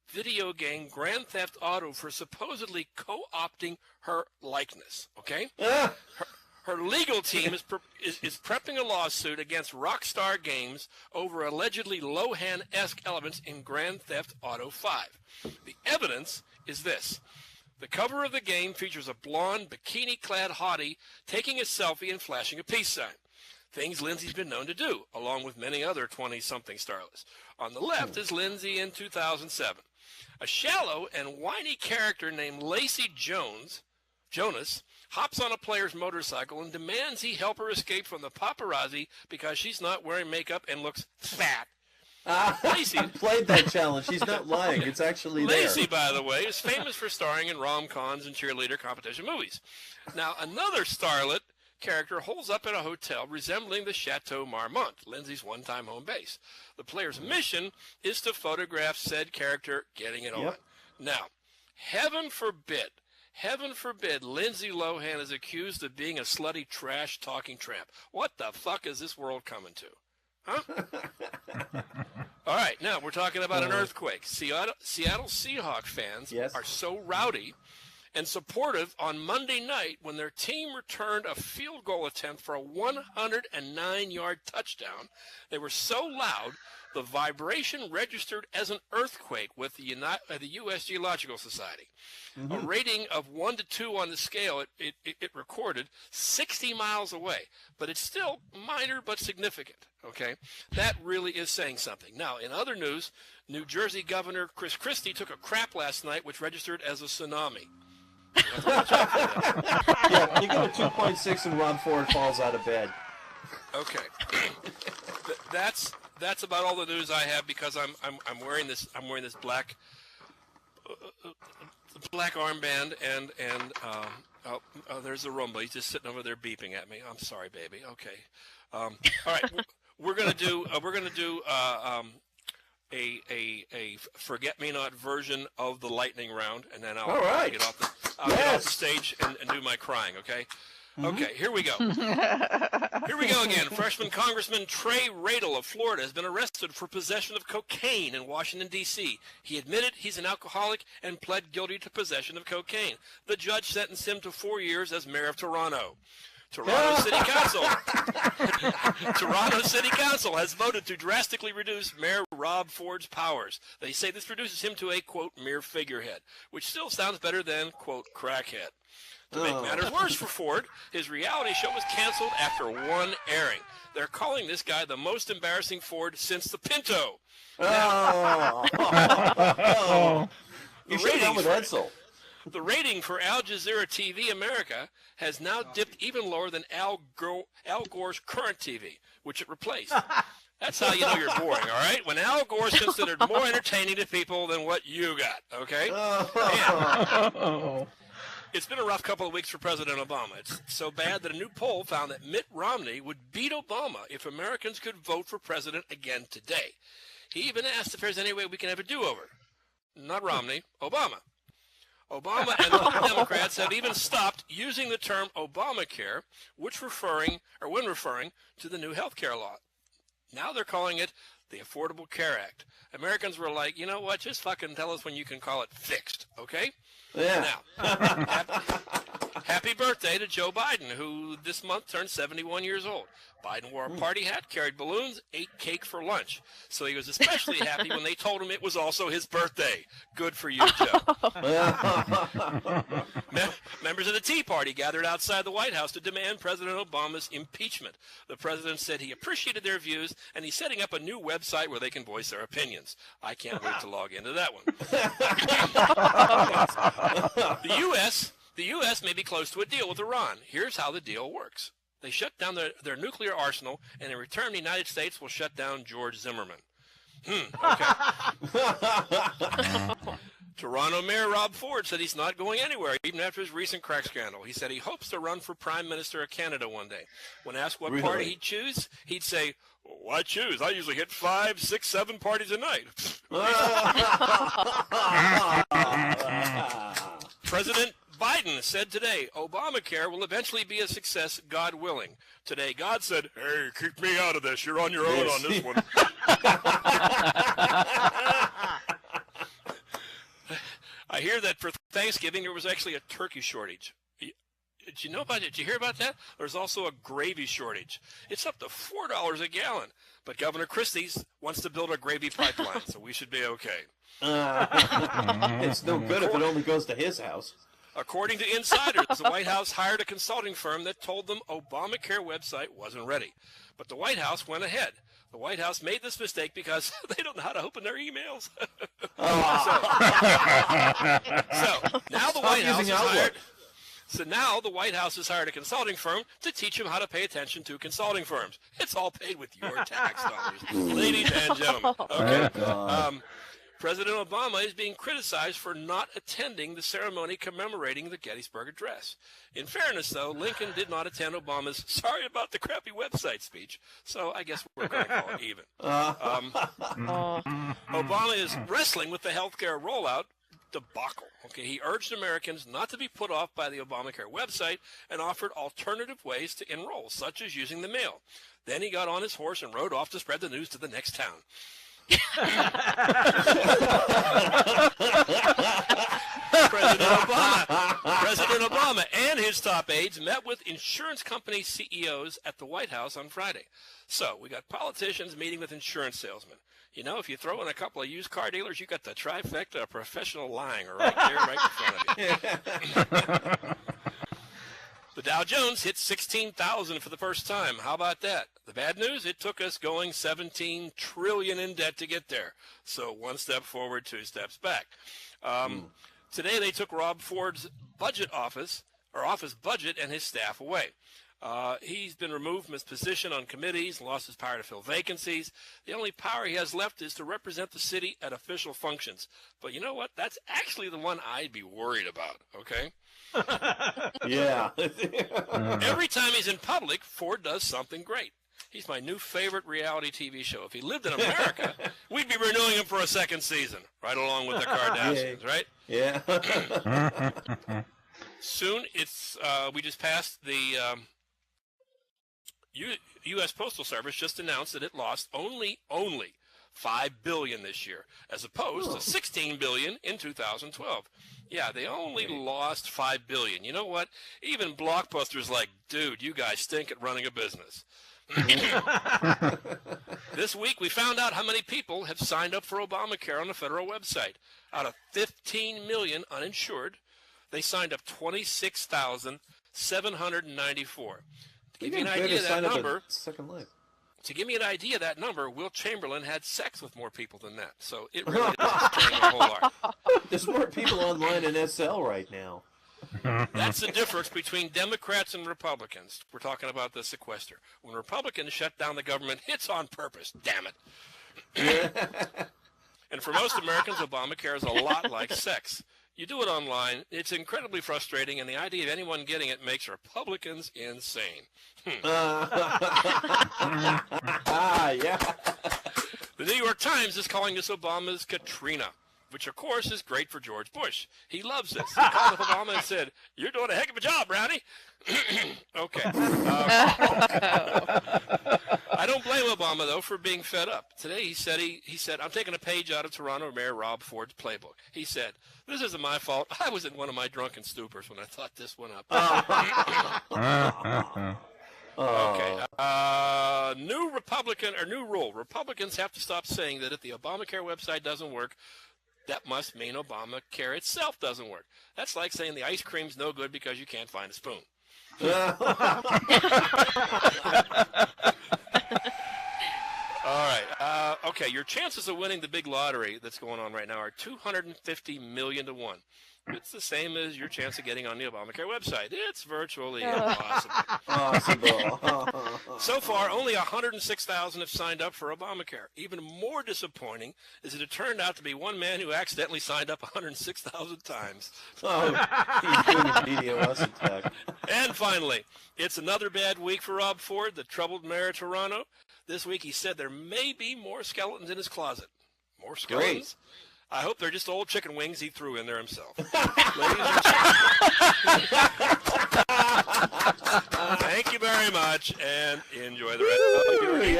video game Grand Theft Auto for supposedly co-opting her likeness. Okay, her legal team is prepping a lawsuit against Rockstar Games over allegedly Lohan-esque elements in Grand Theft Auto 5. The evidence is this. The cover of the game features a blonde, bikini-clad hottie taking a selfie and flashing a peace sign. Things Lindsay's been known to do, along with many other 20-something starlets. On the left is Lindsay in 2007. A shallow and whiny character named Lacey Jonas hops on a player's motorcycle and demands he help her escape from the paparazzi because she's not wearing makeup and looks fat. Lacey played that challenge. She's not lying. It's actually there. Lacey, by the way, is famous for starring in rom-coms and cheerleader competition movies. Now, another starlet character holds up in a hotel resembling the Chateau Marmont, Lindsay's one-time home base. The player's mission is to photograph said character getting it on. Now, heaven forbid, Lindsay Lohan is accused of being a slutty, trash-talking tramp. What the fuck is this world coming to? Huh? All right, now we're talking about an earthquake. Seattle Seahawks fans are so rowdy and supportive on Monday night when their team returned a field goal attempt for a 109-yard touchdown. They were so loud, the vibration registered as an earthquake with the U.S. Geological Society. A rating of 1 to 2 on the scale, it recorded 60 miles away, but it's still minor but significant, okay? That really is saying something. Now, in other news, New Jersey Governor Chris Christie took a crap last night, which registered as a tsunami. Yeah, you get a 2.6 and Rob Ford falls out of bed. Okay. That's about all the news I have because I'm wearing this black armband and there's a Roomba. He's just sitting over there beeping at me. I'm sorry, baby. Okay. All right. We're gonna do a forget-me-not version of the lightning round, and then I'll get off the stage and do my crying. Okay. Okay, here we go. Here we go again. Freshman Congressman Trey Radel of Florida has been arrested for possession of cocaine in Washington, D.C. He admitted he's an alcoholic and pled guilty to possession of cocaine. The judge sentenced him to 4 years as mayor of Toronto. Toronto City Council has voted to drastically reduce Mayor Rob Ford's powers. They say this reduces him to a, quote, mere figurehead, which still sounds better than, quote, crackhead. To make matters worse for Ford, his reality show was canceled after one airing. They're calling this guy the most embarrassing Ford since the Pinto. You should have gone with Edsel. The rating for Al Jazeera TV America has now dipped even lower than Al Gore's current TV, which it replaced. That's how you know you're boring, all right? When Al Gore's considered more entertaining to people than what you got, okay? It's been a rough couple of weeks for President Obama. It's so bad that a new poll found that Mitt Romney would beat Obama if Americans could vote for president again today. He even asked if there's any way we can have a do-over. Not Romney, Obama. Obama and other Democrats have even stopped using the term Obamacare, when referring to the new health care law. Now they're calling it the Affordable Care Act. Americans were like, you know what, just fucking tell us when you can call it fixed, okay? Yeah. Now, happy birthday to Joe Biden, who this month turned 71 years old. Biden wore a party hat, carried balloons, ate cake for lunch. So he was especially happy when they told him it was also his birthday. Good for you, Joe. Members of the Tea Party gathered outside the White House to demand President Obama's impeachment. The president said he appreciated their views, and he's setting up a new website where they can voice their opinions. I can't wait to log into that one. The U.S. may be close to a deal with Iran. Here's how the deal works. They shut down their nuclear arsenal, and in return, the United States will shut down George Zimmerman. Okay. Toronto Mayor Rob Ford said he's not going anywhere, even after his recent crack scandal. He said he hopes to run for Prime Minister of Canada one day. When asked what party he'd choose, he'd say, why choose? I usually hit 5, 6, 7 parties a night. President Biden said today, Obamacare will eventually be a success, God willing. Today, God said, hey, keep me out of this. You're on your own on this one. I hear that for Thanksgiving there was actually a turkey shortage. Did you know about it? Did you hear about that? There's also a gravy shortage. It's up to $4 a gallon. But Governor Christie wants to build a gravy pipeline, so we should be okay. It's no good if it only goes to his house. According to insiders, the White House hired a consulting firm that told them Obamacare website wasn't ready. But the White House went ahead. The White House made this mistake because they don't know how to open their emails. So now the White House has hired... So now the White House has hired a consulting firm to teach them how to pay attention to consulting firms. It's all paid with your tax dollars, ladies and gentlemen. Okay. President Obama is being criticized for not attending the ceremony commemorating the Gettysburg Address. In fairness, though, Lincoln did not attend Obama's "sorry about the crappy website" speech, so I guess we're going to call it even. Obama is wrestling with the healthcare rollout debacle. Okay, he urged Americans not to be put off by the Obamacare website and offered alternative ways to enroll, such as using the mail. Then he got on his horse and rode off to spread the news to the next town. President Obama and his top aides met with insurance company CEOs at the White House on Friday. So we got politicians meeting with insurance salesmen. You know, if you throw in a couple of used car dealers, you got the trifecta of professional lying right there, right in front of you. The Dow Jones hit 16,000 for the first time. How about that? The bad news, it took us going 17 trillion in debt to get there. So one step forward, 2 steps back. Today they took Rob Ford's office budget and his staff away. He's been removed from his position on committees, lost his power to fill vacancies. The only power he has left is to represent the city at official functions. But you know what? That's actually the one I'd be worried about, okay? Yeah. Every time he's in public, Ford does something great. He's my new favorite reality TV show. If he lived in America, we'd be renewing him for a second season, right along with the Kardashians, right? Yeah. Soon, we just passed the U.S. Postal Service just announced that it lost only $5 billion this year, as opposed to $16 billion in 2012. Yeah, they only lost $5 billion. You know what? Even Blockbuster's like, dude, you guys stink at running a business. This week, we found out how many people have signed up for Obamacare on the federal website. Out of 15 million uninsured, they signed up 26,794. To give you an idea of that number, Will Chamberlain had sex with more people than that. So it really doesn't change a whole lot. There's more people online in SL right now. That's the difference between Democrats and Republicans. We're talking about the sequester. When Republicans shut down the government, it's on purpose, damn it. And for most Americans, Obamacare is a lot like sex. You do it online, it's incredibly frustrating, and the idea of anyone getting it makes Republicans insane. Yeah. The New York Times is calling this Obama's Katrina, which, of course, is great for George Bush. He loves this. He called up Obama and said, "You're doing a heck of a job, Brownie." Okay. I don't blame Obama Obama though for being fed up. Today he said I'm taking a page out of Toronto Mayor Rob Ford's playbook. He said, "This isn't my fault. I was in one of my drunken stupors when I thought this one up." Okay. New rule. Republicans have to stop saying that if the Obamacare website doesn't work, that must mean Obamacare itself doesn't work. That's like saying the ice cream's no good because you can't find a spoon. All right. Okay. Your chances of winning the big lottery that's going on right now are 250 million to 1. It's the same as your chance of getting on the Obamacare website. It's virtually impossible. So far, only 106,000 have signed up for Obamacare. Even more disappointing is that it turned out to be one man who accidentally signed up 106,000 times. Oh, he's doing a DDoS attack. And finally, it's another bad week for Rob Ford, the troubled mayor of Toronto. This week he said there may be more skeletons in his closet. More skeletons? Great. I hope they're just old chicken wings he threw in there himself. Thank you very much, and enjoy the rest of your evening.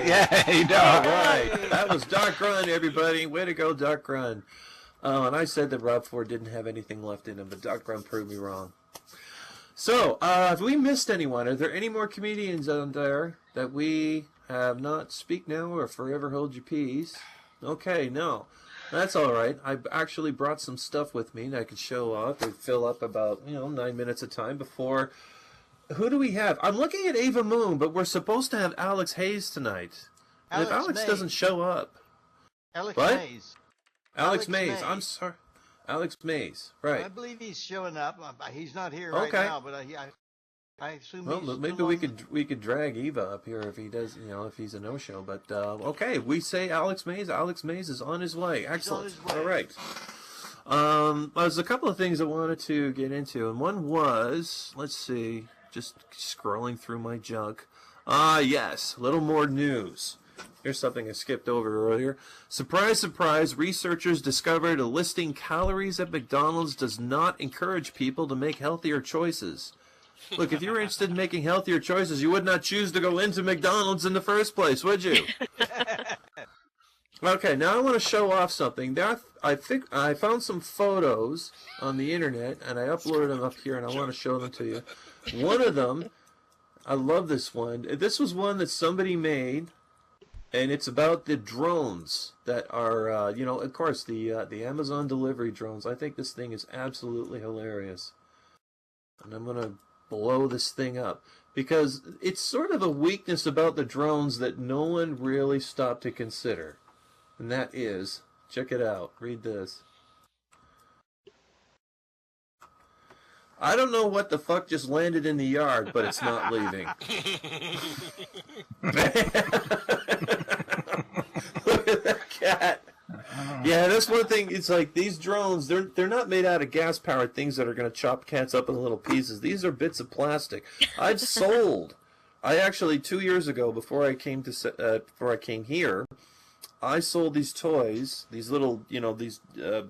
Yay! All right. That was Doc Run, everybody. Way to go, Doc Run. And I said that Rob Ford didn't have anything left in him, but Doc Run proved me wrong. So, have we missed anyone? Are there any more comedians out there that we have not speak now or forever hold your peace? Okay, no. That's all right. I actually brought some stuff with me that I could show off and fill up about, 9 minutes of time before. Who do we have? I'm looking at Ava Moon, but we're supposed to have Alex Hayes tonight. And if Alex doesn't show up. Alex What? Mays. Alex Mays. I'm sorry. Alex Mays. Right. I believe he's showing up. He's not here right now, but I assume Well, he's maybe we could drag Eva up here if he does, if he's a no-show. But okay, we say Alex Mays. Alex Mays is on his way. Excellent. He's on his way. All right. There's a couple of things I wanted to get into, and one was, let's see, just scrolling through my junk. Yes, a little more news. Here's something I skipped over earlier. Surprise, surprise, researchers discovered a listing calories at McDonald's does not encourage people to make healthier choices. Look, if you were interested in making healthier choices, you would not choose to go into McDonald's in the first place, would you? Okay, now I want to show off something. I think I found some photos on the internet, and I uploaded them up here, and I want to show them to you. One of them, I love this one. This was one that somebody made, and it's about the drones that are, of course, the Amazon delivery drones. I think this thing is absolutely hilarious. And I'm going to blow this thing up because it's sort of a weakness about the drones that no one really stopped to consider, and that is, check it out, read this. I don't know what the fuck just landed in the yard, but it's not leaving. Look at that cat. Yeah, that's one thing. It's like these drones, they're not made out of gas-powered things that are going to chop cats up in little pieces. These are bits of plastic. I actually 2 years ago, before I came here, I sold these toys, these little,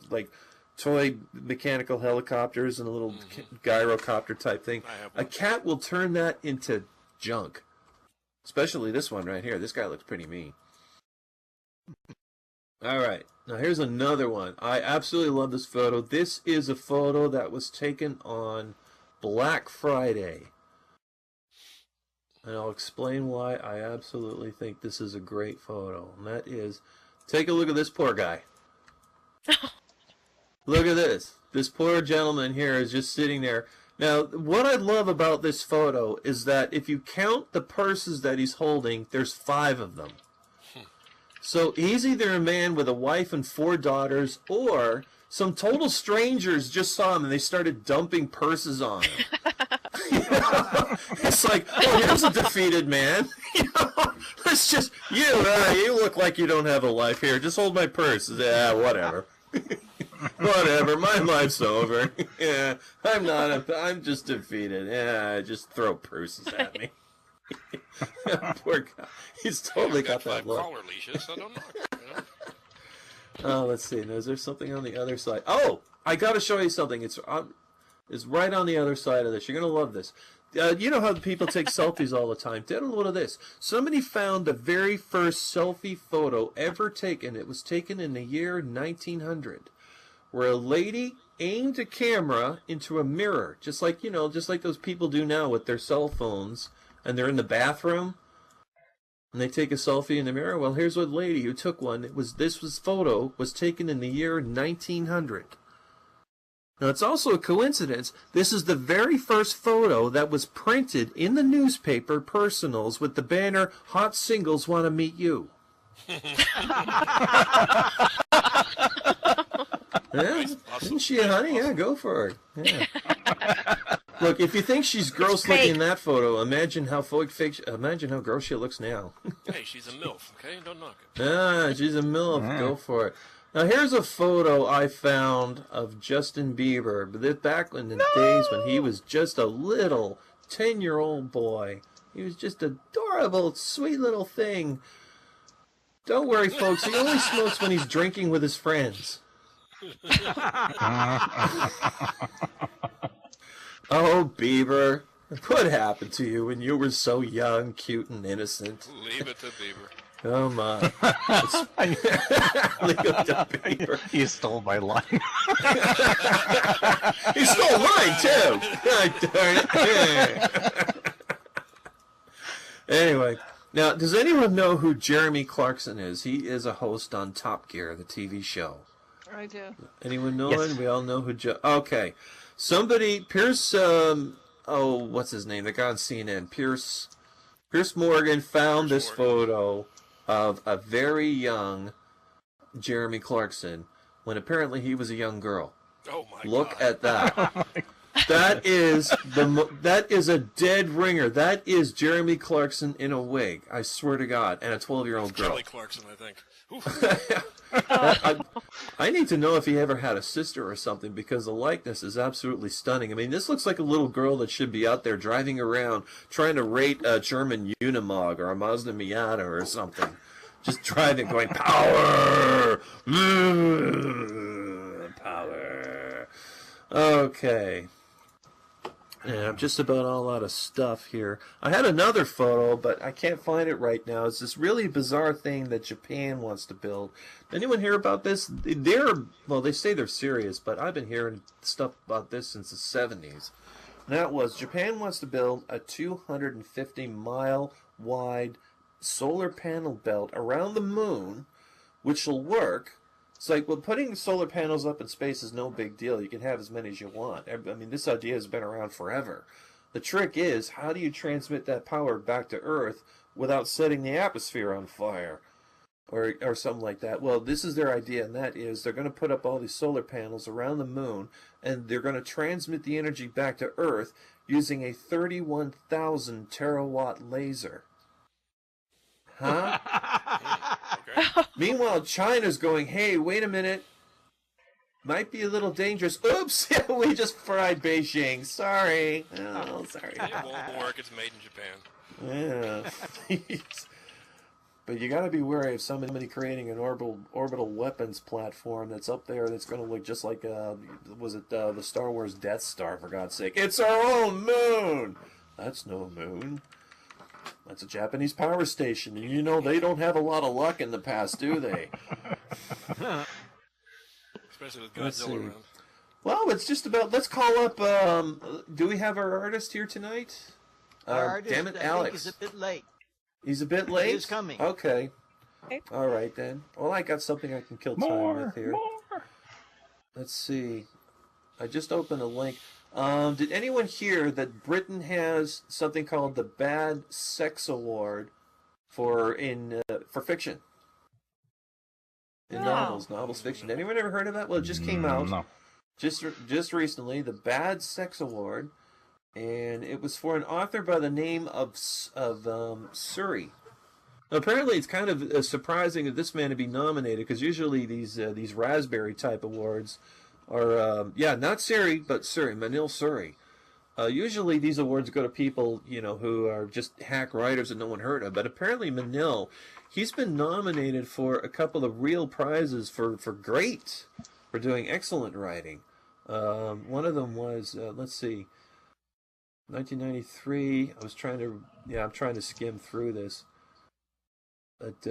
like toy mechanical helicopters and a little gyrocopter type thing. A cat will turn that into junk. Especially this one right here. This guy looks pretty mean. All right, now here's another one. I absolutely love this photo. This is a photo that was taken on Black Friday. And I'll explain why I absolutely think this is a great photo. And that is, take a look at this poor guy. Look at this. This poor gentleman here is just sitting there. Now, what I love about this photo is that if you count the purses that he's holding, there's 5 of them. So he's either a man with a wife and 4 daughters, or some total strangers just saw him and they started dumping purses on him. It's like, oh, here's a defeated man. It's just, you look like you don't have a life here. Just hold my purse. Yeah, whatever. Whatever, my life's over. Yeah, I'm just defeated. Yeah, just throw purses at me. Poor guy. He's totally got that look. Collar leashes, I don't know. Oh, let's see. Now, is there something on the other side? Oh, I got to show you something. It's right on the other side of this. You're going to love this. You know how people take selfies all the time. Download of this. Somebody found the very first selfie photo ever taken. It was taken in the year 1900, where a lady aimed a camera into a mirror, just like those people do now with their cell phones, and they're in the bathroom, and they take a selfie in the mirror. Well, here's what lady who took one. Photo was taken in the year 1900. Now, it's also a coincidence. This is the very first photo that was printed in the newspaper Personals with the banner, "Hot Singles Want to Meet You." Yeah, isn't she a honey? Yeah, go for it. Yeah. Look, if you think she's gross looking in that photo, imagine how gross she looks now. Hey, she's a MILF, okay? Don't knock it. Ah, she's a MILF. Go for it. Now, here's a photo I found of Justin Bieber, but back in the days when he was just a little 10-year-old boy. He was just adorable, sweet little thing. Don't worry, folks. He only smokes when he's drinking with his friends. Oh, Bieber, what happened to you when you were so young, cute, and innocent? Leave it to Bieber. Oh my! Leave it to Bieber. You stole my line. He stole mine too. God darn it. Anyway, now does anyone know who Jeremy Clarkson is? He is a host on Top Gear, the TV show. I do. Anyone know Yes. it? We all know who. Okay, Pierce. What's his name? The guy on CNN. Pierce Morgan found this photo of a very young Jeremy Clarkson when apparently he was a young girl. Oh my Look God. at that. That is a dead ringer. That is Jeremy Clarkson in a wig. I swear to God, and a 12-year-old girl. Kelly Clarkson, I think. Oof. I need to know if he ever had a sister or something, because the likeness is absolutely stunning. I mean, this looks like a little girl that should be out there driving around trying to rate a German Unimog or a Mazda Miata or something. Just driving, going, power! Power! Okay. Yeah, I'm just about all out of stuff here. I had another photo, but I can't find it right now. It's this really bizarre thing that Japan wants to build. Anyone hear about this? They say they're serious, but I've been hearing stuff about this since the 70s. And that was, Japan wants to build a 250-mile wide solar panel belt around the moon, which will work. It's like, well, putting solar panels up in space is no big deal. You can have as many as you want. I mean, this idea has been around forever. The trick is, how do you transmit that power back to Earth without setting the atmosphere on fire? Or something like that. Well, this is their idea, and that is they're going to put up all these solar panels around the moon, and they're going to transmit the energy back to Earth using a 31,000 terawatt laser. Huh? Okay. Meanwhile, China's going, hey, wait a minute. Might be a little dangerous. Oops, we just fried Beijing. Sorry. Oh, sorry. It won't work. It's made in Japan. Yeah. But you got to be wary of somebody creating an orbital weapons platform that's up there that's going to look just like, the Star Wars Death Star, for God's sake. It's our own moon! That's no moon. That's a Japanese power station, and you know they don't have a lot of luck in the past, do they? Especially with Let's see. Godzilla around. Well, it's just about. Let's call up. Do we have our artist here tonight? Our artist, Damn it, I Alex. think, is a bit late. He's a bit late. is coming. Okay. Okay. All right then. Well, I got something I can kill time with here. More. Let's see. I just opened a link. Did anyone hear that Britain has something called the Bad Sex Award for fiction? In No. novels, fiction. Anyone ever heard of that? Well, it just came out. No. Just recently, the Bad Sex Award, and it was for an author by the name of Surrey. Apparently, it's kind of surprising that this man to be nominated, because usually these raspberry type awards are not Surrey, but Surrey, Manil Surrey. Usually these awards go to people who are just hack writers that no one heard of, but apparently Manil, he's been nominated for a couple of real prizes for doing excellent writing. One of them was let's see. 1993. I was trying to, I'm trying to skim through this. But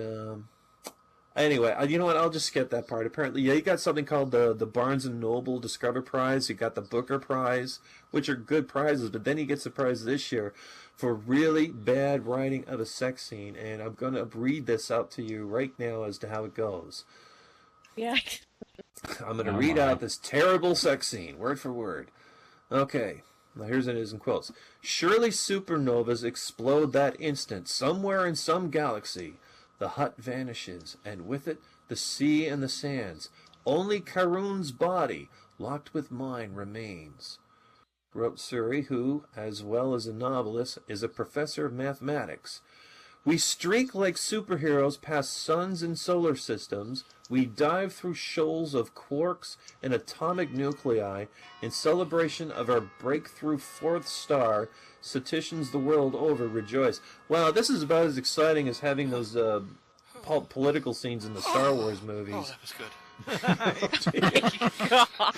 anyway, you know what? I'll just skip that part. Apparently, you got something called the Barnes and Noble Discover Prize. You got the Booker Prize, which are good prizes. But then he gets a prize this year for really bad writing of a sex scene, and I'm gonna read this out to you right now as to how it goes. Yeah. I'm gonna read out this terrible sex scene, word for word. Okay. Now here's it is in quotes. Surely supernovas explode that instant. Somewhere in some galaxy, the hut vanishes, and with it, the sea and the sands. Only Karun's body, locked with mine, remains. Wrote Suri, who, as well as a novelist, is a professor of mathematics. We streak like superheroes past suns and solar systems. We dive through shoals of quarks and atomic nuclei in celebration of our breakthrough fourth star. Statisticians the world over rejoice. Wow, this is about as exciting as having those political scenes in the Star Wars movies. Oh, that was good.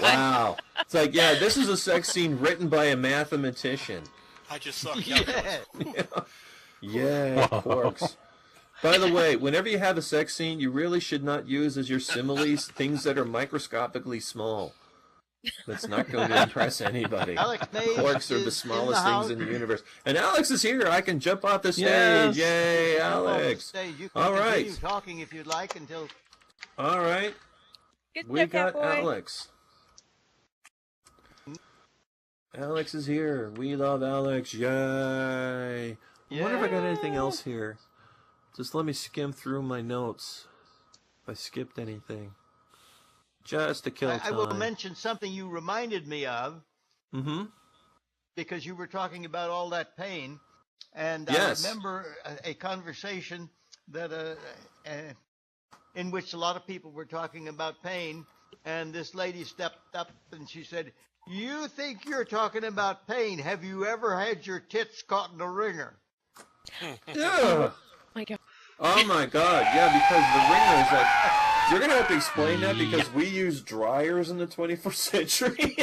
Wow. It's like, yeah, this is a sex scene written by a mathematician. I just saw Yeah, quarks. By the way, whenever you have a sex scene, you really should not use as your similes things that are microscopically small. That's not going to impress anybody. Alex Mays Quarks are the is smallest in the things in the universe. And Alex is here. I can jump off the stage. Yes. Yay, Jump off the Alex. stage. You can All continue right. talking if you'd like until. All right. Good We job, got boy. Alex. Alex is here. We love Alex. Yay. I wonder if I got anything else here. Just let me skim through my notes. If I skipped anything. Just to kill time. I will mention something you reminded me of. Mm-hmm. Because you were talking about all that pain, and Yes. I remember a conversation that in which a lot of people were talking about pain, and this lady stepped up and she said, "You think you're talking about pain? Have you ever had your tits caught in a wringer?" Yeah. My God. Oh my God. Yeah, because the ringer is like. You're gonna have to explain that because we use dryers in the 21st century.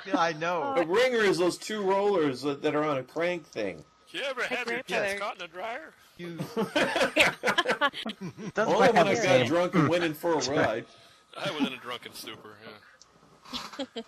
Yeah, I know. The ringer is those two rollers that are on a crank thing. Did you ever have your grandfather- tits caught in a dryer? You, Doesn't Only quite when have I the got same. drunk and went in for a ride. I was in a drunken stupor. Yeah.